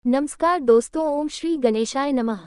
नमस्कार दोस्तों, ओम श्री गणेशाय नमः।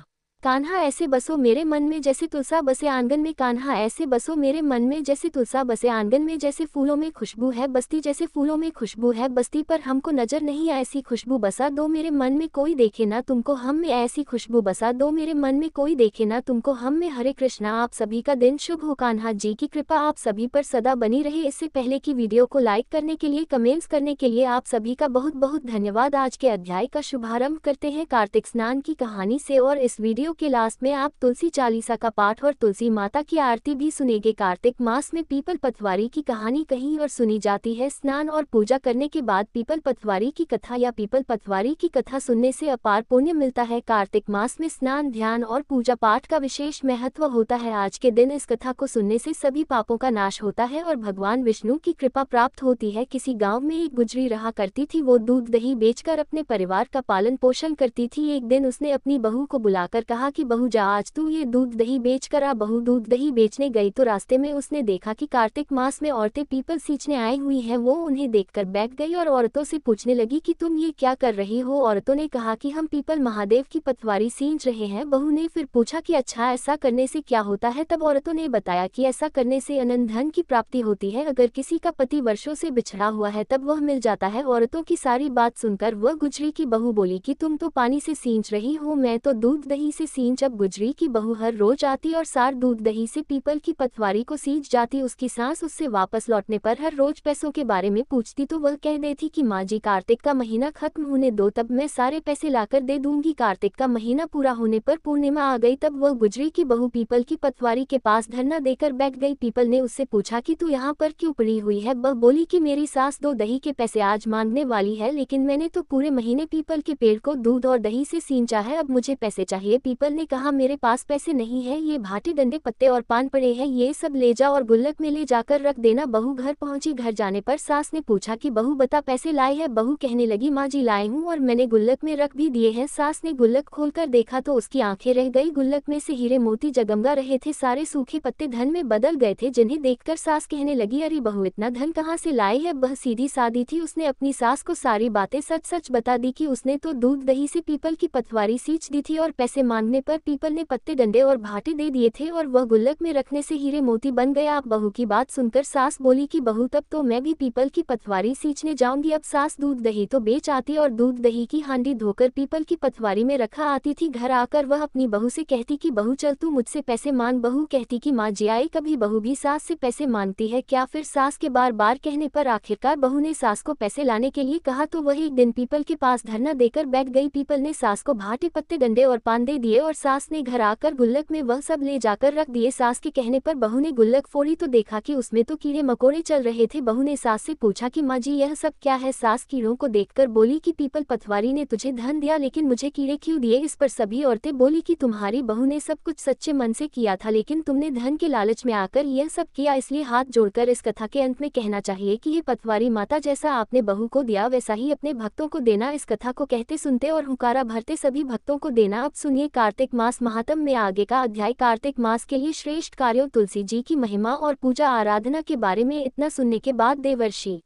कान्हा ऐसे बसो मेरे मन में जैसे तुलसा बसे आंगन में, कान्हा ऐसे बसो मेरे मन में जैसे तुलसा बसे आंगन में, जैसे फूलों में खुशबू है बस्ती, जैसे फूलों में खुशबू है बस्ती पर हमको नजर नहीं ऐसी खुशबू बसा दो मेरे मन में, कोई देखे ना तुमको हम में, ऐसी खुशबू बसा दो मेरे मन में, कोई देखे ना तुमको हम में। हरे कृष्णा। आप सभी का दिन शुभ हो। कान्हा जी की कृपा आप सभी पर सदा बनी रहे। इससे पहले की वीडियो को लाइक करने के लिए, कमेंट्स करने के लिए आप सभी का बहुत बहुत धन्यवाद। आज के अध्याय का शुभारंभ करते हैं कार्तिक स्नान की कहानी से, और इस वीडियो के लास्ट में आप तुलसी चालीसा का पाठ और तुलसी माता की आरती भी सुनेंगे। कार्तिक मास में पीपल पतवारी की कहानी कहीं और सुनी जाती है। स्नान और पूजा करने के बाद पीपल पतवारी की कथा या पीपल पतवारी की कथा सुनने से अपार पुण्य मिलता है। कार्तिक मास में स्नान, ध्यान और पूजा पाठ का विशेष महत्व होता है। आज के दिन इस कथा को सुनने से सभी पापों का नाश होता है और भगवान विष्णु की कृपा प्राप्त होती है। किसी गाँव में एक गुजरी रहा करती थी। वो दूध दही बेचकर अपने परिवार का पालन पोषण करती थी। एक दिन उसने अपनी बहू को बुलाकर कहा कि बहू जा, आज तू ये दूध दही बेच कर आ। बहू दूध दही बेचने गई तो रास्ते में उसने देखा कि कार्तिक मास में औरतें पीपल सींचने आई हुई हैं। वो उन्हें देखकर बैठ गई और औरतों से पूछने लगी कि तुम ये क्या कर रही हो। औरतों ने कहा कि हम पीपल महादेव की पतवारी सींच रहे हैं। बहू ने फिर पूछा कि अच्छा, ऐसा करने से क्या होता है। तब औरतों ने बताया कि ऐसा करने से अनंत धन की प्राप्ति होती है। अगर किसी का पति वर्षों से बिछड़ा हुआ है तब वह मिल जाता है। औरतों की सारी बात सुनकर वह गुजरी की बहू बोली कि तुम तो पानी से सींच रही हो, मैं तो दूध दही से सींच। अब गुजरी की बहू हर रोज आती और सार दूध दही से पीपल की पतवारी को सींच जाती। उसकी सास उससे वापस लौटने पर हर रोज पैसों के बारे में पूछती तो वह कह देती कि माँ जी, कार्तिक का महीना खत्म होने दो, तब मैं सारे पैसे लाकर दे दूंगी। कार्तिक का महीना पूरा होने पर पूर्णिमा आ गई। तब वह गुजरी की बहू पीपल की पतवारी के पास धरना देकर बैठ गई। पीपल ने उससे पूछा कि तू यहाँ पर क्यों पड़ी हुई है। वह बोली कि मेरी सास दो दही के पैसे आज मांगने वाली है, लेकिन मैंने तो पूरे महीने पीपल के पेड़ को दूध और दही से सींचा है, अब मुझे पैसे चाहिए। पीपल ने कहा, मेरे पास पैसे नहीं है, ये भाटे डंडे पत्ते और पान पड़े हैं, ये सब ले जा और गुल्लक में ले जाकर रख देना। बहू घर पहुंची। घर जाने पर सास ने पूछा कि बहू बता, पैसे लाए हैं। बहू कहने लगी, माँ जी लाए हूँ और मैंने गुल्लक में रख भी दिए हैं। सास ने गुल्लक खोलकर देखा तो उसकी आंखें रह गई। गुल्लक में से हीरे मोती जगमगा रहे थे। सारे सूखे पत्ते धन में बदल गए थे, जिन्हें देखकर सास कहने लगी, अरे बहू इतना धन कहाँ से लाई है। वह सीधी सादी थी। उसने अपनी सास को सारी बातें सच सच बता दी कि उसने तो दूध दही से पीपल की पतवारी सींच दी थी और पैसे मांगने पर पीपल ने पत्ते डंडे और भाटे दे दिए थे और वह गुल्लक में रखने से हीरे मोती बन गया। अब बहू की बात सुनकर सास बोली कि बहू, तब तो मैं भी पीपल की पतवारी सींचने जाऊंगी। अब सास दूध दही तो बेच आती और दूध दही की हांडी धोकर पीपल की पतवारी में रखा आती थी। घर आकर वह अपनी बहू से कहती कि बहू चल तू मुझसे पैसे मांग। बहू कहती कि माँ जी आई, कभी बहू भी सास से पैसे मांगती है क्या। फिर सास के बार बार कहने पर आखिरकार बहू ने सास को पैसे लाने के लिए कहा तो वह एक दिन पीपल के पास धरना देकर बैठ गई। पीपल ने सास को भाटे पत्ते डंडे और पान दे दिए और सास ने घर आकर गुल्लक में वह सब ले जाकर रख दिए। सास के कहने पर बहू ने गुल्लक फोड़ी तो देखा कि उसमें तो कीड़े मकोड़े चल रहे थे। बहू ने सास से पूछा कि माँ जी यह सब क्या है। सास कीड़ों को देखकर बोली कि पीपल पतवारी ने तुझे धन दिया, लेकिन मुझे कीड़े क्यों दिए। इस पर सभी औरतें बोली कि तुम्हारी बहू ने सब कुछ सच्चे मन से किया था, लेकिन तुमने धन के लालच में आकर यह सब किया। इसलिए हाथ जोड़कर इस कथा के अंत में कहना चाहिए कि ये पतवारी माता, जैसा आपने बहू को दिया वैसा ही अपने भक्तों को देना। इस कथा को कहते सुनते और हुंकारा भरते सभी भक्तों को देना। अब सुनिए कार्तिक मास महात्म में आगे का अध्याय। कार्तिक मास के लिए श्रेष्ठ कार्यों, तुलसी जी की महिमा और पूजा आराधना के बारे में इतना सुनने के बाद देवर्षि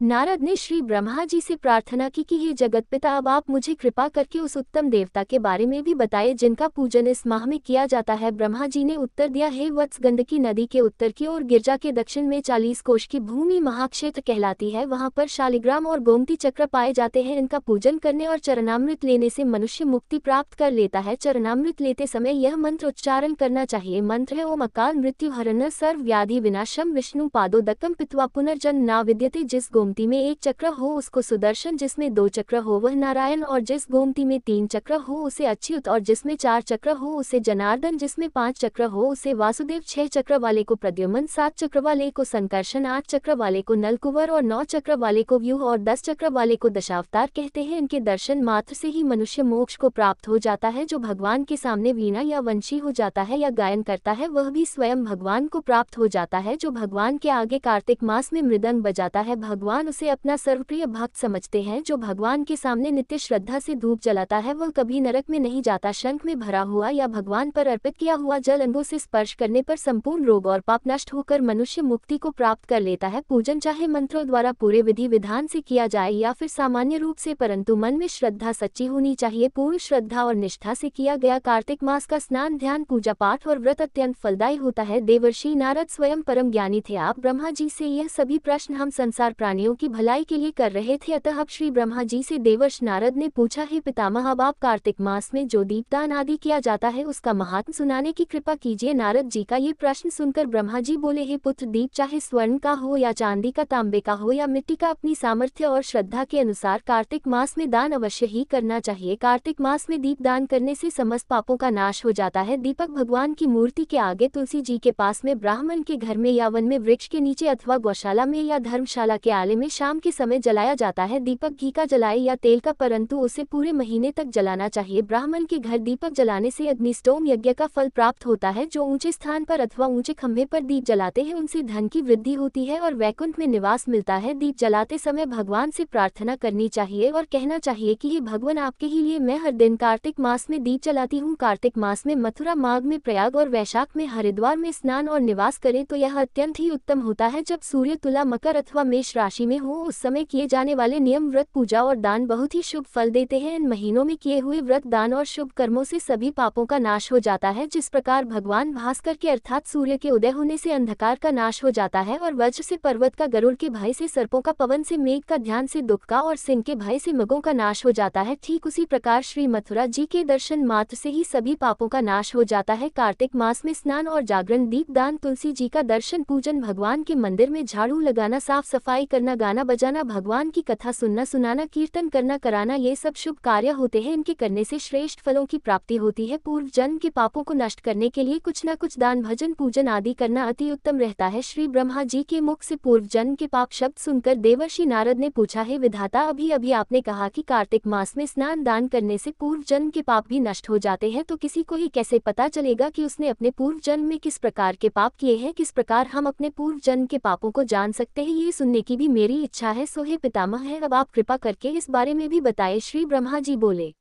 नारद ने श्री ब्रह्मा जी से प्रार्थना की कि हे जगत पिता, अब आप मुझे कृपा करके उस उत्तम देवता के बारे में भी बताए जिनका पूजन इस माह में किया जाता है। ब्रह्मा जी ने उत्तर दिया, हे वत्स, गंडकी नदी के उत्तर की ओर गिरजा के दक्षिण में 40 कोश की भूमि महाक्षेत्र कहलाती है। वहां पर शालिग्राम और गोमती चक्र पाए जाते हैं। इनका पूजन करने और चरणामृत लेने से मनुष्य मुक्ति प्राप्त कर लेता है। चरणामृत लेते समय यह मंत्र उच्चारण करना चाहिए। मंत्र है, ओम अकाल मृत्यु हरण सर्व व्याधि विनाशम विष्णु पादोदकम पित्वा पुनर्जन्म ना विद्यते। जिस गोमती में एक चक्र हो उसको सुदर्शन, जिसमें 2 चक्र हो वह नारायण, और जिस गोमती में 3 चक्र हो उसे अच्युत, और जिसमें 4 चक्र हो उसे जनार्दन, जिसमें 5 चक्र हो उसे वासुदेव, 6 चक्र वाले को प्रद्युम्न, 7 चक्र वाले को संकर्षण, 8 चक्र वाले को नलकुवर और 9 चक्र वाले को व्यूह और 10 चक्र वाले को दशावतार कहते हैं। इनके दर्शन मात्र से ही मनुष्य मोक्ष को प्राप्त हो जाता है। जो भगवान के सामने वीणा या वंशी हो जाता है या गायन करता है वह भी स्वयं भगवान को प्राप्त हो जाता है। जो भगवान के आगे कार्तिक मास में मृदंग बजाता है भगवान भगवान उसे अपना सर्वप्रिय भक्त समझते हैं। जो भगवान के सामने नित्य श्रद्धा से धूप जलाता है वह कभी नरक में नहीं जाता। शंख में भरा हुआ या भगवान पर अर्पित किया हुआ जल अंगों से स्पर्श करने पर संपूर्ण रोग और पाप नष्ट होकर मनुष्य मुक्ति को प्राप्त कर लेता है। पूजन चाहे मंत्रों द्वारा पूरे विधि विधान से किया जाए या फिर सामान्य रूप से, परंतु मन में श्रद्धा सच्ची होनी चाहिए। पूर्ण श्रद्धा और निष्ठा से किया गया कार्तिक मास का स्नान, ध्यान, पूजा पाठ और व्रत अत्यंत फलदायी होता है। देवर्षि नारद स्वयं परम ज्ञानी थे। आप ब्रह्मा जी से यह सभी प्रश्न हम संसार प्राणियों की भलाई के लिए कर रहे थे। अतः अब श्री ब्रह्मा जी से देवर्षि नारद ने पूछा, हे पितामह, अब आप कार्तिक मास में जो दीपदान आदि किया जाता है उसका महात्म सुनाने की कृपा कीजिए। नारद जी का ये प्रश्न सुनकर ब्रह्मा जी बोले, हे पुत्र, दीप चाहे स्वर्ण का हो या चांदी का, तांबे का हो या मिट्टी का, अपनी सामर्थ्य और श्रद्धा के अनुसार कार्तिक मास में दान अवश्य ही करना चाहिए। कार्तिक मास में दीप दान करने से समस्त पापों का नाश हो जाता है। दीपक भगवान की मूर्ति के आगे, तुलसी जी के पास में, ब्राह्मण के घर में या वन में, वृक्ष के नीचे अथवा गौशाला में या धर्मशाला के आले में शाम के समय जलाया जाता है। दीपक घी का जलाए या तेल का, परंतु उसे पूरे महीने तक जलाना चाहिए। ब्राह्मण के घर दीपक जलाने से अग्निष्टोम यज्ञ का फल प्राप्त होता है। जो ऊंचे स्थान पर अथवा ऊंचे खंभे पर दीप जलाते हैं उनसे धन की वृद्धि होती है और वैकुंठ में निवास मिलता है। दीप जलाते समय भगवान से प्रार्थना करनी चाहिए और कहना चाहिए कि हे भगवान, आपके ही लिए मैं हर दिन कार्तिक मास में दीप जलाती हूँ। कार्तिक मास में मथुरा, माघ में प्रयाग और वैशाख में हरिद्वार में स्नान और निवास करें तो यह अत्यंत ही उत्तम होता है। जब सूर्य तुला, मकर अथवा मेष राशि में हो उस समय किए जाने वाले नियम, व्रत, पूजा और दान बहुत ही शुभ फल देते हैं। इन महीनों में किए हुए व्रत, दान और शुभ कर्मों से सभी पापों का नाश हो जाता है। जिस प्रकार भगवान भास्कर के अर्थात सूर्य के उदय होने से अंधकार का नाश हो जाता है और वज्र से पर्वत का, गरुड़ के भय से सर्पों का, पवन से मेघ का, ध्यान से दुख का और सिंह के भय से मृगों का नाश हो जाता है, ठीक उसी प्रकार श्री मथुरा जी के दर्शन मात्र से ही सभी पापों का नाश हो जाता है। कार्तिक मास में स्नान और जागरण, दीप दान, तुलसी जी का दर्शन, पूजन, भगवान के मंदिर में झाड़ू लगाना, साफ सफाई करना, गाना बजाना, भगवान की कथा सुनना सुनाना, कीर्तन करना कराना, ये सब शुभ कार्य होते हैं। इनके करने से श्रेष्ठ फलों की प्राप्ति होती है। पूर्व जन्म के पापों को नष्ट करने के लिए कुछ न कुछ दान, भजन, पूजन आदि करना अति उत्तम रहता है। श्री ब्रह्मा जी के मुख से पूर्व जन्म के पाप शब्द सुनकर देवर्षि नारद ने पूछा, हे विधाता, अभी अभी आपने कहा कि कार्तिक मास में स्नान दान करने से पूर्व जन्म के पाप भी नष्ट हो जाते हैं, तो किसी को ही कैसे पता चलेगा कि उसने अपने पूर्व जन्म में किस प्रकार के पाप किए हैं? किस प्रकार हम अपने पूर्व जन्म के पापों को जान सकते हैं? ये सुनने की भी मेरी इच्छा है। सो हे पितामह है, अब आप कृपा करके इस बारे में भी बताए। श्री ब्रह्मा जी बोले,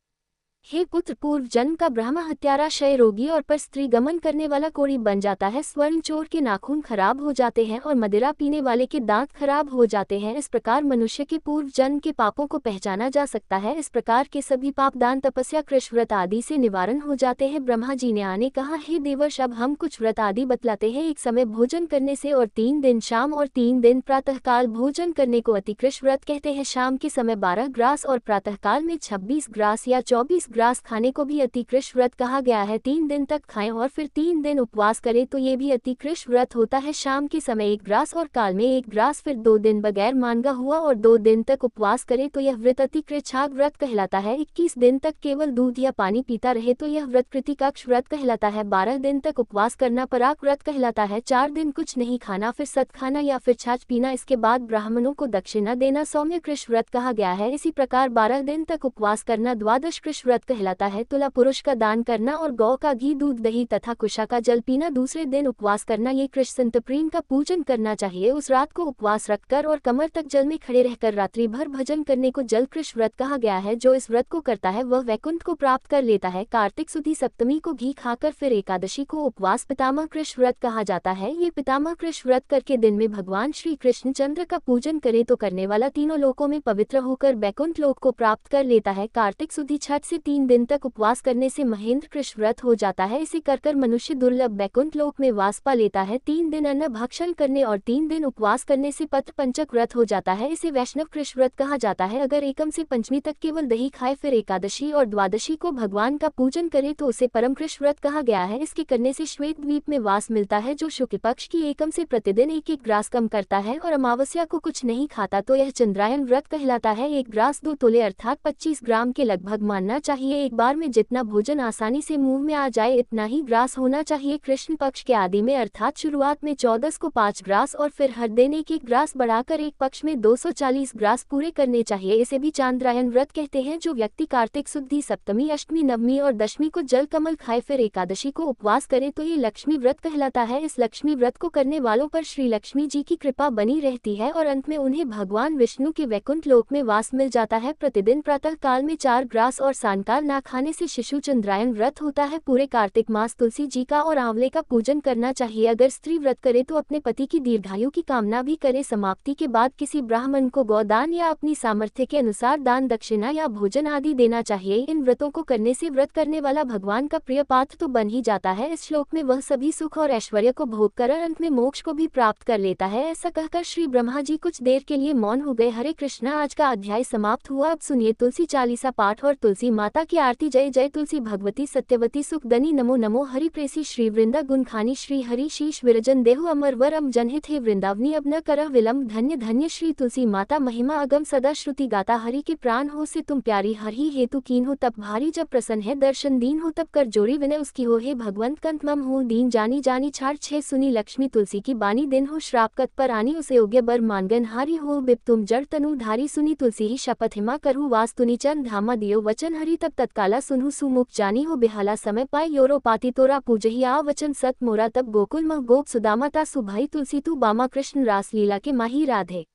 हे पुत्र, पूर्व जन्म का ब्रह्म हत्यारा, क्षय रोगी और पर स्त्री गमन करने वाला कोढ़ी बन जाता है। स्वर्ण चोर के नाखून खराब हो जाते हैं और मदिरा पीने वाले के दांत खराब हो जाते हैं। इस प्रकार मनुष्य के पूर्व जन्म के पापों को पहचाना जा सकता है। इस प्रकार के सभी पाप दान, तपस्या, कृष्ण व्रत आदि से निवारण हो जाते हैं। ब्रह्मा जी ने आने कहा, हे देवर्ष, अब हम कुछ व्रत आदि बतलाते हैं। एक समय भोजन करने से और 3 दिन शाम और 3 दिन प्रातःकाल भोजन करने को अतिकृष्ण व्रत कहते हैं। शाम के समय 12 ग्रास और प्रातःकाल में 26 ग्रास या 24 ग्रास खाने को भी अतिकृष्ण व्रत कहा गया है। 3 दिन तक खाएं और फिर 3 दिन उपवास करें तो ये भी अतिकृष्ण व्रत होता है। शाम के समय 1 ग्रास और काल में 1 ग्रास, फिर 2 दिन बगैर मांगा हुआ और 2 दिन तक उपवास करे तो यह व्रत अतिकृच्छाग व्रत कहलाता है। 21 दिन तक केवल दूध या पानी पीता रहे तो यह व्रत कृतिकाक्ष व्रत कहलाता है। 12 दिन तक उपवास करना पराग व्रत कहलाता है। 4 दिन कुछ नहीं खाना, फिर सत खाना या फिर छाछ पीना, इसके बाद ब्राह्मणों को दक्षिणा देना सौम्य कृष्ण व्रत कहा गया है। इसी प्रकार 12 दिन तक उपवास करना द्वादश कृष्ण व्रत कहलाता है। तुला पुरुष का दान करना और गौ का घी, दूध, दही तथा कुशा का जल पीना। दूसरे दिन उपवास करना, ये कृष्ण संतप्रीन का पूजन करना चाहिए। उस रात को उपवास रखकर और कमर तक जल में खड़े रहकर रात्रि भर भजन करने को जल कृष्ण व्रत कहा गया है। जो इस व्रत को करता है वह वैकुंठ को प्राप्त कर लेता है। कार्तिक सुदी सप्तमी को घी खाकर फिर एकादशी को उपवास पितामह कृष्ण व्रत कहा जाता है। ये पितामह कृष्ण व्रत करके दिन में भगवान श्री कृष्ण चंद्र का पूजन करे तो करने वाला तीनों लोकों में पवित्र होकर वैकुंठ लोक को प्राप्त कर लेता है। कार्तिक सुदी छठ से 3 दिन तक उपवास करने से महेंद्र कृष्ण व्रत हो जाता है। इसे कर मनुष्य दुर्लभ वैकुंठ लोक में वास पा लेता है। 3 दिन अन्न भक्षण करने और 3 दिन उपवास करने से पत्र पंचक व्रत हो जाता है। इसे वैष्णव कृष्ण व्रत कहा जाता है। अगर एकम से पंचमी तक केवल दही खाए फिर एकादशी और द्वादशी को भगवान का पूजन करे तो उसे परम कृष्ण व्रत कहा गया है। इसके करने से श्वेत द्वीप में वास मिलता है। जो शुक्ल पक्ष की एकम से प्रतिदिन 1-1 ग्रास कम करता है और अमावस्या को कुछ नहीं खाता तो यह चंद्रायन व्रत कहलाता है। 1 ग्रास 2 तोले अर्थात 25 ग्राम के लगभग मानना चाहिए। चाहिए। एक बार में जितना भोजन आसानी से मुंह में आ जाए इतना ही ग्रास होना चाहिए। कृष्ण पक्ष के आदि में अर्थात शुरुआत में 14 को 5 ग्रास और फिर हर दिन एक ग्रास बढ़ाकर एक पक्ष में 240 ग्रास पूरे करने चाहिए। इसे भी चांद्रायन व्रत कहते हैं। जो व्यक्ति कार्तिक शुद्धि, सप्तमी, अष्टमी, नवमी और दशमी को जल कमल खाए फिर एकादशी को उपवास करे तो ये लक्ष्मी व्रत कहलाता है। इस लक्ष्मी व्रत को करने वालों पर श्री लक्ष्मी जी की कृपा बनी रहती है और अंत में उन्हें भगवान विष्णु के वैकुंठ लोक में वास मिल जाता है। प्रतिदिन प्रातः काल में 4 ग्रास और सांयकाल ना खाने से शिशु चंद्रायन व्रत होता है। पूरे कार्तिक मास तुलसी जी का और आंवले का पूजन करना चाहिए। अगर स्त्री व्रत करे तो अपने पति की दीर्घायु की कामना भी करे। समाप्ति के बाद किसी ब्राह्मण को गौदान या अपनी सामर्थ्य के अनुसार दान, दक्षिणा या भोजन आदि देना चाहिए। इन व्रतों को करने से व्रत करने वाला भगवान का प्रिय पात्र तो बन ही जाता है, इस श्लोक में वह सभी सुख और ऐश्वर्य को भोग कर अंत में मोक्ष को भी प्राप्त कर लेता है। ऐसा कहकर श्री ब्रह्मा जी कुछ देर के लिए मौन हो गए। हरे कृष्णा। आज का अध्याय समाप्त हुआ। अब सुनिए तुलसी चालीसा पाठ और तुलसी माता की आरती। जय जय तुलसी भगवती सत्यवती सुखदनी नमो नमो हरि प्रेसी श्री वृंदा गुणखानी श्री हरि शीश विरजन देहु अमर वरम जनहित हे वृंदावनी अब न करह विलम्ब। धन्य धन्य श्री तुलसी माता महिमा अगम सदा श्रुति गाता। हरि के प्राण हो से तुम प्यारी, हरि हेतु कीन हो तब भारी, जब प्रसन्न है दर्शन दीन हो तब कर जोड़ी विनय उसकी हो। हे भगवंत कंत मम हो दीन जानी जानी छाड़ छे सुनी लक्ष्मी तुलसी की बानी। दिन हो श्राप कत पर आनी उसे योग्य बर मानगन हारी हो बिप तुम जड़ तनु धारी। सुनी तुलसी ही शपथ हिमा करहु वास तुनि चंद धामा दियो वचन हरि तब तत्काला सुनहु सुमुख जानी हो बिहाला समय पाए योरो पाती तोरा पूजही आ वचन सत मोरा तब गोकुल मह गोप सुदामा ता सुभाई तुलसी तू बामा कृष्ण रास लीला के माही राधे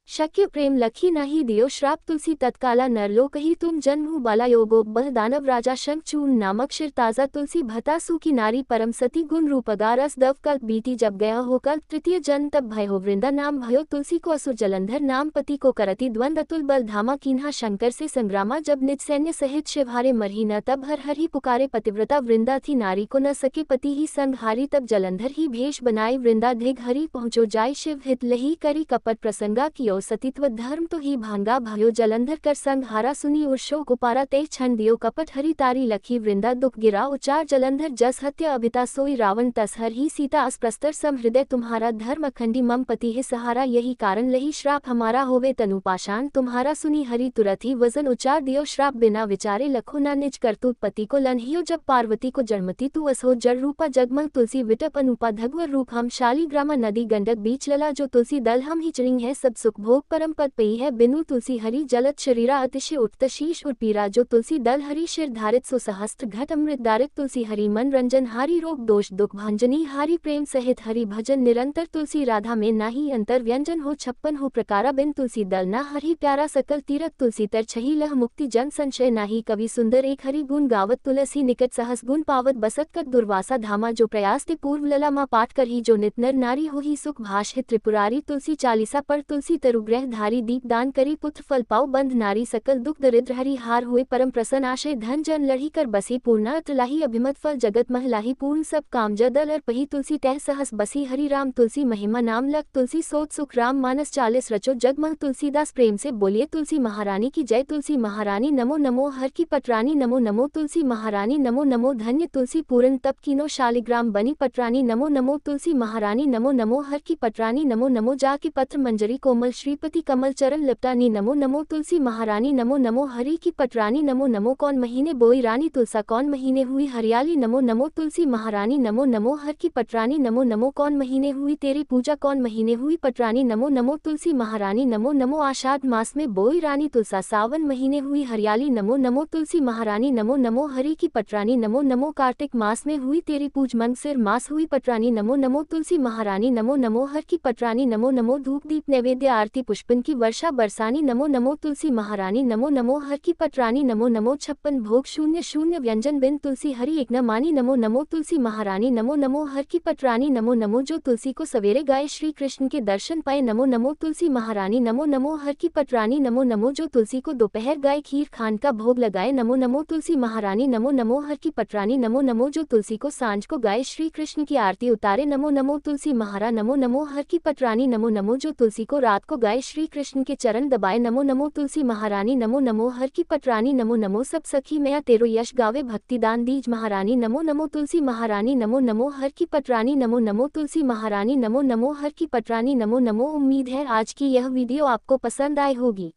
शक्य प्रेम लखी नहीं दियो श्राप तुलसी तत्काला नरलोक ही तुम जन्म बाला योगो बह दानव राजा शंख चूर्ण नामक शिर ताजा तुलसी भता सुखी नारी परम सती गुण रूपगा रस दव कल्प बीती जब गया हो कल्प तृतीय जन्म तब भय हो वृंदा नाम भयो तुलसी को असुर जलंधर नाम पति को करती द्वंद अतुल बल धामा कीन्हा शंकर से संग्रामा जब निज सैन्य सहित शिवहारे मरही न तब हर हर ही पुकारे पतिव्रता वृंदा थी नारी को न सके पति ही संग हारी तब जलंधर ही भेष बनाई वृंदा धिग हरि पहुँचो जाय शिव हित लही करी कपट प्रसंगा कियो सतीत्व धर्म तो ही भांगा भयो जलंधर कर संग हारा सुनी उर्शो को पारा ते क्षण दियो कपट हरि तारी लखी वृंदा दुख गिरा उचार जलंधर जस हत्य अभिता सोई रावण तस हर ही सीता अस्प्रस्तर सम हृदय तुम्हारा धर्म अखंडी मम पति है सहारा यही कारण लही श्राप हमारा होवे तनुपाषाण तुम्हारा सुनी हरि तुरंत ही वजन उचार दियो श्राप बिना विचारे लखो न निज करतूत पति को लन्हियो जब पार्वती को जन्मती तू असो जड़ रूपा जगमग तुलसी विटप अनुपा धगवर रूप हम शालीग्रामा नदी गंडक बीच लला जो तुलसी दल हम ही चरिंग है सब सुख भोग परम पद पई है बिनु तुलसी हरि जलत शरीरा अतिशय उठत शीश और पीरा जो तुलसी दल हरि शिर धारित सो सहस्त्र घट अमृत दारित तुलसी हरि मन रंजन हारी रोग दोष दुख भांजनी हारी प्रेम सहित हरि भजन निरंतर तुलसी राधा में नाही अंतर व्यंजन हो 56 हो प्रकारा बिन तुलसी दल ना हरि प्यारा सकल तीरथ तुलसी तर छही लह मुक्ति जन संशय नाही कवि सुंदर एक हरि गुण गावत तुलसी निकट सहस गुण पावत बसत कर दुर्वासा धामा जो प्रयास ते पूर्व लला मा पाठ कर ही जो नित नर नारी हो ही सुख भाष है त्रिपुरारी तुलसी चालीसा पर तुलसी तरुग्रह धारी दीप दान करी पुत्र फल पाओ बंध नारी सकल दुख दरिद्र हरि हार हुए परम प्रसन्न आशय धन जन लड़ी कर बसी पूर्णा अतलाही अभिमत फल जगत महलाही पूर्ण सब काम जदल पही तुलसी तह सहस बसी हरि राम तुलसी महिमा नाम लख तुलसी सोच सुख राम मानस 40 रचो जगमग तुलसीदास प्रेम से बोलिए तुलसी महारानी की जय। तुलसी महारानी नमो नमो हर की पटरानी नमो नमो तुलसी महारानी नमो नमो धन्य तुलसी पूर्ण तप कीनो शालिग्राम बनी पटरानी नमो नमो तुलसी महारानी नमो नमो हर की पटरानी नमो नमो जा की पत्र मंजरी कोमल श्रीपति कमल चरण लिपटानी नमो नमो तुलसी महारानी नमो नमो हरि की पटरानी नमो नमो कौन महीने बोई रानी तुलसा कौन महीने हुई हरियाली नमो नमो तुलसी महारानी नमो नमो हर की पटरानी नमो नमो कौन महीने हुई तेरी पूजा कौन महीने हुई पटरानी नमो नमो तुलसी महारानी नमो नमो आषाढ़ मास में बोई रानी तुलसा सावन महीने हुई हरियाली नमो नमो तुलसी महारानी नमो नमो हरि की पटरानी नमो नमो कार्तिक मास में हुई तेरी पूज मंगसिर मास हुई पटरानी नमो नमो तुलसी महारानी नमो नमो हर की पटरानी नमो नमो धूप दीप नैवेद्य आरती पुष्पन की वर्षा बरसानी नमो नमो तुलसी महारानी नमो नमो हर की पटरानी नमो नमो 56 भोग शून्य शून्य व्यंजन बिन तुलसी हरि एक न मानी नमो नमो तुलसी महारानी नमो नमो हर की पटरानी नमो नमो जो तुलसी को सवेरे गाए श्री कृष्ण के दर्शन पाए नमो नमो तुलसी महारानी नमो नमो हर की पटरानी नमो नमो जो तुलसी को दोपहर गाए खीर खान का भोग लगाए नमो नमो तुलसी महारानी नमो नमो हर की पटरानी नमो नमो जो तुलसी को सांझ को गाए श्री कृष्ण की आरती उतारे नमो नमो तुलसी महारा नमो नमो हर की पटरानी नमो नमो जो तुलसी को रात को गाए श्री कृष्ण के चरण दबाए नमो नमो तुलसी महारानी नमो नमो हर की पटरानी नमो नमो सब सखी मैं तेरो यश गावे भक्ति दान दीज महारानी नमो नमो तुलसी महारानी नमो नमो हर की पटरानी नमो नमो तुलसी महारानी नमो नमो हर की पटरानी नमो नमो। उम्मीद है आज की यह वीडियो आपको पसंद आई होगी।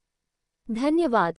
धन्यवाद।